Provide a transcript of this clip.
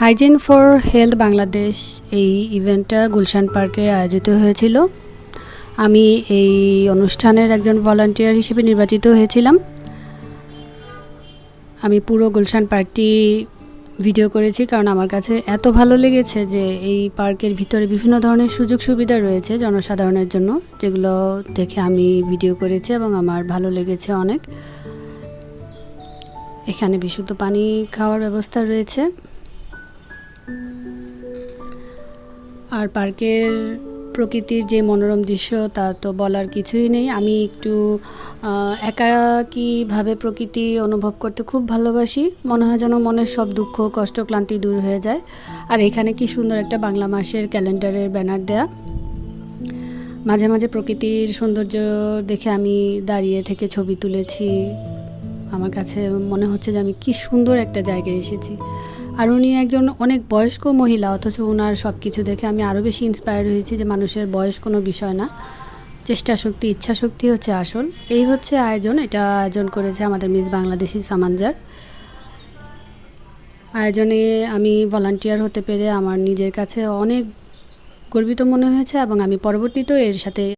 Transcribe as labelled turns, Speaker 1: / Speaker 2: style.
Speaker 1: Hygiene for health Bangladesh এই ইভেন্টটা গুলশান পার্কে আয়োজিত হয়েছিল। আমি এই অনুষ্ঠানের একজন ভলান্টিয়ার হিসেবে নির্বাচিত হয়েছিলাম। আমি পুরো গুলশান পার্কটি ভিডিও করেছি, কারণ আমার কাছে এত ভালো লেগেছে যে এই পার্কের ভিতরে বিভিন্ন ধরনের সুযোগ সুবিধা রয়েছে জনসাধারণের জন্য, যেগুলো দেখে আমি ভিডিও করেছি এবং আমার ভালো লেগেছে অনেক। এখানে বিশুদ্ধ পানি খাওয়ার ব্যবস্থা রয়েছে। আর পার্কের প্রকৃতির যে মনোরম দৃশ্য তা তো বলার কিছুই নেই। আমি একটু একাকীভাবে প্রকৃতি অনুভব করতে খুব ভালোবাসি। মনে হয় যেন মনের সব দুঃখ কষ্ট ক্লান্তি দূর হয়ে যায়। আর এখানে কি সুন্দর একটা বাংলা মাসের ক্যালেন্ডারের ব্যানার দেয়া। মাঝে মাঝে প্রকৃতির সৌন্দর্য দেখে আমি দাঁড়িয়ে থেকে ছবি তুলেছি। আমার কাছে মনে হচ্ছে যে আমি কি সুন্দর একটা জায়গায় এসেছি। আর উনি একজন অনেক বয়স্ক মহিলা, অথচ ওনার সব কিছু দেখে আমি আরও বেশি ইন্সপায়ার্ড হয়েছি যে মানুষের বয়স কোনো বিষয় না, চেষ্টা শক্তি ইচ্ছা শক্তি হচ্ছে আসল। এই হচ্ছে আয়োজন। এটা আয়োজন করেছে আমাদের মিস বাংলাদেশি সামানজার। আয়োজনে আমি ভলান্টিয়ার হতে পেরে আমার নিজের কাছে অনেক গর্বিত মনে হয়েছে এবং আমি পরবর্তীতেও এর সাথে